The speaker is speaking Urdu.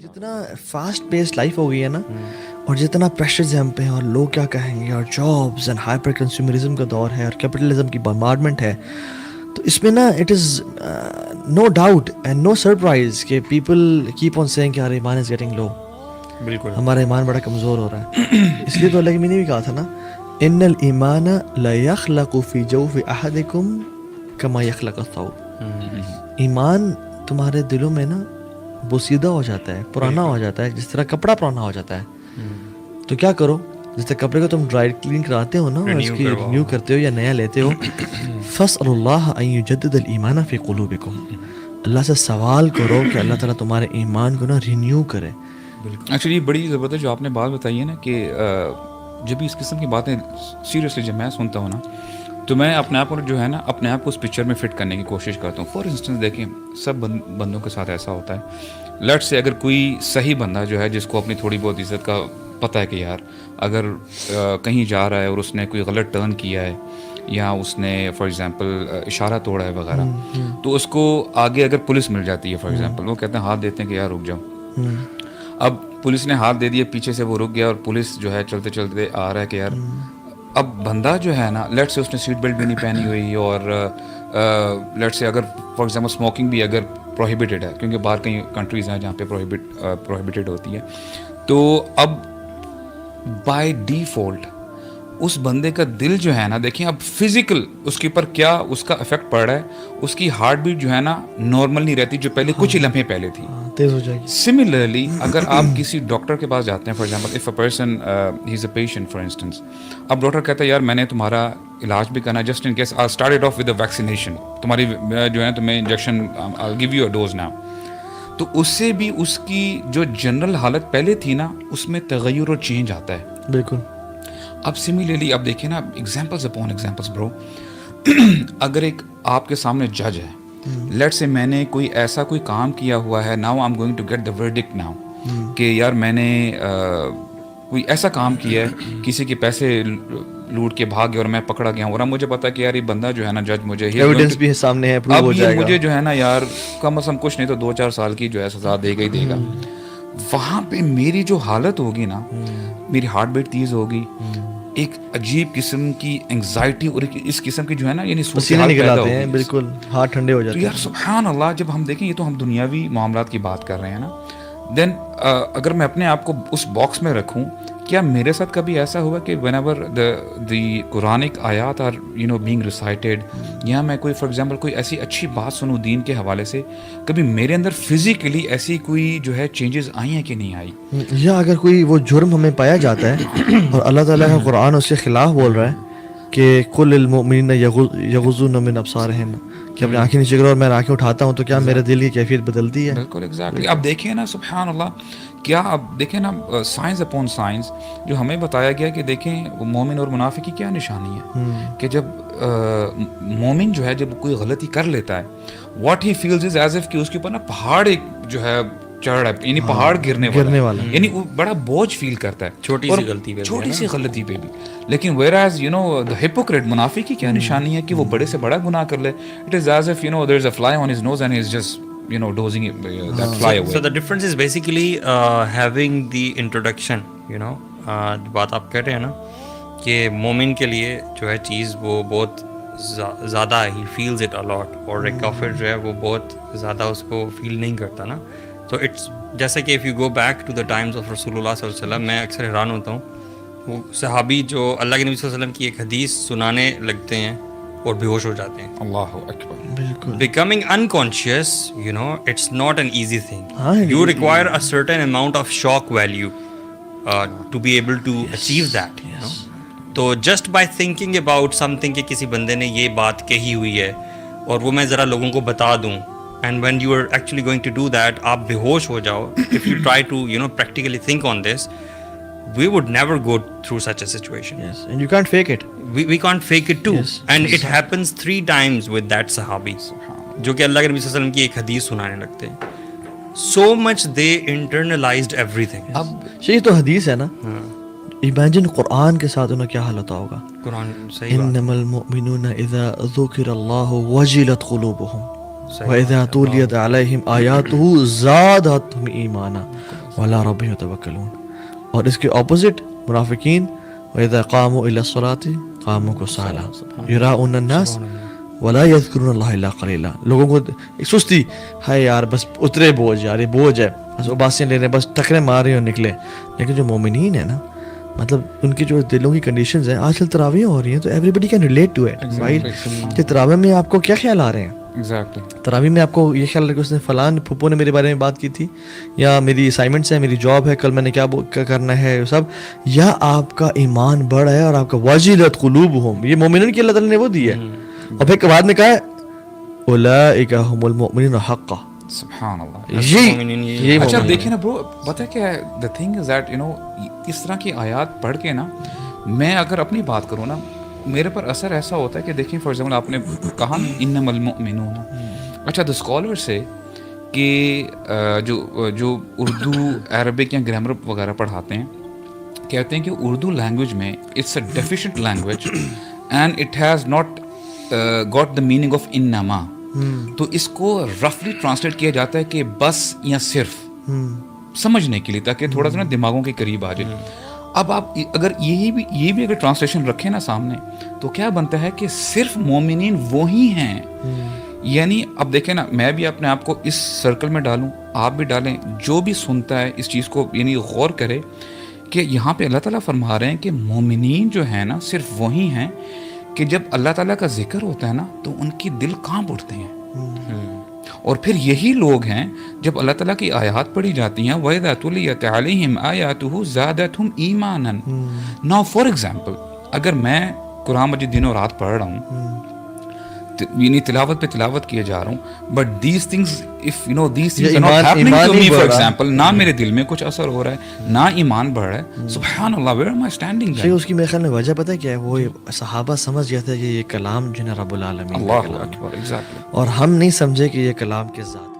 جتنا فاسٹ پیس لائف ہو گئی ہے نا، اور جتنا پریشرز ہیں ہم پہ اور لوگ کیا کہیں گے، اور جابز اینڈ ہائپر کنزیومرزم کا دور ہے اور کیپٹلزم کی بمبارڈمنٹ ہے، تو اس میں نا it is no doubt and know surprise کہ پیپل کیپ آن سیئنگ کہ ہمارا ایمان از گیٹنگ لو، بالکل ہمارا ایمان بڑا کمزور ہو رہا ہے. اس لیے تو اللہ کی نے بھی کہا تھا نا، ان الایمان لا یخلق فی جوف احدکم کما یخلق الثوب. ایمان تمہارے دلوں میں نا بوسیدہ ہو جاتا ہے، پرانا ہو جاتا ہے، جس طرح کپڑا پرانا ہو جاتا ہے. تو کیا کرو، جس طرح کپڑے کو تم ڈرائی کلین کراتے ہو نا، اور اس کی رینیو کرتے ہو یا نیا لیتے ہو، فاسألوا اللہ ان یجدد الایمان فی قلوبکم، اللہ سے سوال کرو کہ اللہ تعالیٰ تمہارے ایمان کو نا رینیو کرے. ایکچولی بڑی ضرورت ہے جو آپ نے بات بتائی ہے نا کہ جب بھی اس قسم کی باتیں سیریسلی جب میں سنتا ہوں نا، تو میں اپنے آپ کو جو ہے نا اپنے آپ کو اس پکچر میں فٹ کرنے کی کوشش کرتا ہوں. فار انسٹنس دیکھیں، سب بندوں کے ساتھ ایسا ہوتا ہے. لیٹ سے اگر کوئی صحیح بندہ جو ہے جس کو اپنی تھوڑی بہت عزت کا پتہ ہے کہ یار اگر کہیں جا رہا ہے اور اس نے کوئی غلط ٹرن کیا ہے یا اس نے فار ایگزامپل اشارہ توڑا ہے وغیرہ، تو اس کو آگے اگر پولیس مل جاتی ہے فار ایگزامپل، وہ کہتے ہیں ہاتھ دیتے ہیں کہ یار رک جاؤ. اب پولیس نے ہاتھ دے دیا، پیچھے سے وہ رک گیا اور پولیس جو ہے چلتے چلتے آ رہا ہے کہ یار اب بندہ جو ہے نا، لیٹ سے اس نے سیٹ بیلٹ بھی نہیں پہنی ہوئی، اور لیٹ سے اگر فار ایگزامپل اسموکنگ بھی اگر پروہیبیٹڈ ہے، کیونکہ باہر کئی کنٹریز ہیں جہاں پہ پروہیبیٹڈ ہوتی ہے، تو اب بائی ڈیفالٹ اس بندے کا دل جو ہے نا، دیکھیں اب فزیکل اس کے اوپر کیا اس کا افیکٹ پڑ رہا ہے. اس کی ہارٹ بیٹ جو ہے نا نارمل نہیں رہتی، جو پہلے کچھ ہی لمحے پہلے تھی، تیز ہو جائے گی. سملرلی اگر آپ کسی ڈاکٹر کے پاس جاتے ہیں، for example if a person he is a patient for instance, اب ڈاکٹر کہتا ہے یار میں نے تمہارا علاج بھی کرنا، just in case I started off with a vaccination, تمہاری جو ہے تمہیں injection I will give you a dose now, تو اس سے بھی اس کی جو جنرل حالت پہلے تھی نا اس میں تغیر اور چینج آتا ہے. بالکل. اب سملرلی اب دیکھیں نا، ایگزامپلز اپون ایگزامپلز برو، اگر ایک آپ کے سامنے جج ہے، لیٹ سے میں نے کوئی ایسا کوئی کام کیا ہوا ہے، now I am going to get the verdict now, کہ یار میں نے کوئی ایسا کام کیا ہے، کسی کے پیسے لوٹ کے بھاگ گیا اور میں پکڑا گیا ہوں، اور اب مجھے پتا کہ یار یہ بندہ جو ہے نا جج مجھے ایویڈنس بھی سامنے ہے، پروو ہو جائے گا، اب مجھے جو ہے نا یار کم از کم کچھ نہیں تو 2-4 سال کی جو ہے سزا دے گا ہی دے گا. وہاں پہ میری جو حالت ہوگی نا، میری ہارٹ بیٹ تیز ہوگی، ایک عجیب قسم کی انگزائٹی اور اس قسم کی جو ہے نا یعنی پسینے نکل آتے ہیں، بالکل ہاتھ ٹھنڈے ہو جاتے ہیں. یار سبحان اللہ، جب ہم دیکھیں یہ تو ہم دنیاوی معاملات کی بات کر رہے ہیں نا، دین اگر میں اپنے آپ کو اس باکس میں رکھوں، کیا میرے ساتھ کبھی ایسا ہوا کہ وین ایور دی قرآنک آیات are you know being recited, یا میں کوئی فار ایگزامپل کوئی ایسی اچھی بات سنوں دین کے حوالے سے، کبھی میرے اندر فزیکلی ایسی کوئی جو ہے چینجز آئی ہیں کہ نہیں آئی؟ یا اگر کوئی وہ جرم ہمیں پایا جاتا ہے اور اللہ تعالیٰ کا قرآن اس کے خلاف بول رہا ہے کہ کل المؤمنین یغضون من ابصارہم، کہ اپنی آنکھیں نیچے کرو اور میں آنکھیں اٹھاتا ہوں، تو کیا میرے دل کی کیفیت بدلتی ہے؟ بالکل ایگزیکٹلی. اب دیکھیں نا سبحان اللہ، کیا اب دیکھیں نا سائنس اپون سائنس جو ہمیں بتایا گیا کہ دیکھیں مومن اور منافق کی کیا نشانی ہے، کہ جب مومن جو ہے جب کوئی غلطی کر لیتا ہے، what he feels is as if کہ اس کے اوپر نا پہاڑ ایک جو ہے چڑھ رہا ہے، یعنی پہاڑ گرنے والا، یعنی وہ بڑا بوجھ فیل کرتا ہے چھوٹی سی غلطی پہ بھی. لیکن whereas you know the hypocrite منافق کی کیا نشانی ہے کہ وہ بڑے سے بڑا گناہ کر لے، it is as if you know there is a fly on his nose and he is just you know dozing that fly away. So the difference is basically having the introduction, you know, بات آپ کہہ رہے ہیں نا کہ مومن کے لیے جو ہے چیز وہ بہت زیادہ ہی feels it a lot، اور ایک کافر جو ہے وہ بہت زیادہ اس کو فیل نہیں کرتا نا. تو اٹس جیسے کہ if you go back to the times of رسول اللہ صلی اللہ علیہ وسلم، میں اکثر حیران ہوتا ہوں وہ صحابی جو اللہ کے نبی صلی اللہ علیہ وسلم کی ایک حدیث سنانے لگتے ہیں اور بے ہوش ہو جاتے ہیں. اللہ اکبر. بالکل. Becoming unconscious, you know, it's not an easy thing. You require a certain amount of shock value to be able to achieve that. You know? تو just by thinking about something کہ کسی بندے نے یہ بات کہی ہوئی ہے اور وہ میں ذرا لوگوں کو بتا دوں، and when you are actually going to do that آپ بے ہوش ہو جاؤ. If you try to, you know, practically think on this, we would never go through such a situation. Yes, and you can't fake it. We can't fake it too. Yes. And it happens 3 times with that sahabi, جو کہ اللہ کے نبی صلی اللہ علیہ وسلم کی ایک حدیث سنانے لگتے ہیں. So much they internalized everything. اب یہ تو حدیث ہے نا، ایمیجن قرآن کے ساتھ انہیں کیا حال ہوتا ہوگا. قرآن صحیح بات. انما المؤمنون اذا ذکر اللہ وجلت قلوبهم. وَإِذَا تُلِيَتْ عَلَيْهِمْ آيَاتُهُ زَادَتْهُمْ إِيمَانًا وَعَلَىٰ رَبِّهِمْ يَتَوَكَّلُونَ. اور اس کے اپوزٹ منافقین وَإِذَا قَامُوا إِلَى الصَّلَاةِ قَامُوا كُسَالَىٰ يُرَاءُونَ النَّاسَ وَلَا يَذْكُرُونَ اللَّهَ إِلَّا قَلِيلًا. لوگوں کو ایک سستی ہے یار, بس اترے بوجھ یار, یہ بوجھ ہے, بس اباسیاں لے رہے ہیں, بس ٹکرے مار رہے ہیں اور نکلے. لیکن جو مومنین ہیں نا, مطلب ان کی جو دلوں کی کنڈیشنز ہیں, آج کل تراویح ہو رہی ہیں تو everybody can relate to it right, کہ تراویح میں آپ کو کیا خیال آ رہے ہیں. ایگزیکٹلی تراویح میں آپ کو یہ خیال رکھے اس نے فلان پھپھو نے میرے بارے میں بات کی تھی, یا میری اسائنمنٹس ہیں, میری جاب ہے, کل میں نے کیا کرنا ہے سب, یا آپ کا ایمان بڑھ ہے اور آپ کا وجلت قلوبہم, یہ مومنین کی اللہ تعالیٰ نے وہ دی ہے. اور پھر بعد میں کہا ہے اولئک ھم المؤمنون حقا. سبحان اللہ. یہ اچھا دیکھیں نا برو, پتہ کیا ہے, دا تھنگ از دیٹ اس طرح کی آیات پڑھ کے نا, میں اگر اپنی بات کروں نا, میرے پر اثر ایسا ہوتا ہے کہ دیکھیں فار ایگزامپل آپ نے کہا انما المؤمنون. اچھا دا اسکالر سے کہ جو اردو عربک یا گرامر وغیرہ پڑھاتے ہیں, کہتے ہیں کہ اردو لینگویج میں it's a deficient language and it has not got the meaning of انما. تو اس کو رفلی ٹرانسلیٹ کیا جاتا ہے کہ بس یا صرف, سمجھنے کے لیے, تاکہ تھوڑا سا نا دماغوں کے قریب آ جائے. اب آپ اگر یہ بھی اگر ٹرانسلیشن رکھیں نا سامنے, تو کیا بنتا ہے کہ صرف مومنین وہی ہیں. یعنی اب دیکھیں نا, میں بھی اپنے آپ کو اس سرکل میں ڈالوں, آپ بھی ڈالیں, جو بھی سنتا ہے اس چیز کو یعنی غور کرے کہ یہاں پہ اللہ تعالیٰ فرما رہے ہیں کہ مومنین جو ہیں نا صرف وہی ہیں کہ جب اللہ تعالیٰ کا ذکر ہوتا ہے نا تو ان کی دل کانپ اٹھتے ہیں. اور پھر یہی لوگ ہیں جب اللہ تعالیٰ کی آیات پڑھی جاتی ہیں وَإِذَا تُلِيَتْ عَلَيْهِمْ آيَاتُهُ زَادَتْهُمْ ایمانا. ناؤ فار ایگزامپل, اگر میں قرآن مجید دن و رات پڑھ رہا ہوں, یعنی تلاوت پہ تلاوت کیے جا رہا ہوں, but these things if you know these things are not happening to me for example, نہ میرے دل میں کچھ اثر ہو رہا ہے, نہ ایمان بڑھ رہا ہے, سبحان اللہ ویئر ایم آئی اسٹینڈنگ. اس کی میرے خیال میں وجہ پتہ کیا ہے, وہ صحابہ سمجھ گیا تھا کہ یہ کلام جو ہے رب العالمین کا کلام, اللہ اکبر, ایگزیکٹلی, اور ہم نہیں سمجھے کہ یہ کلام کے ذات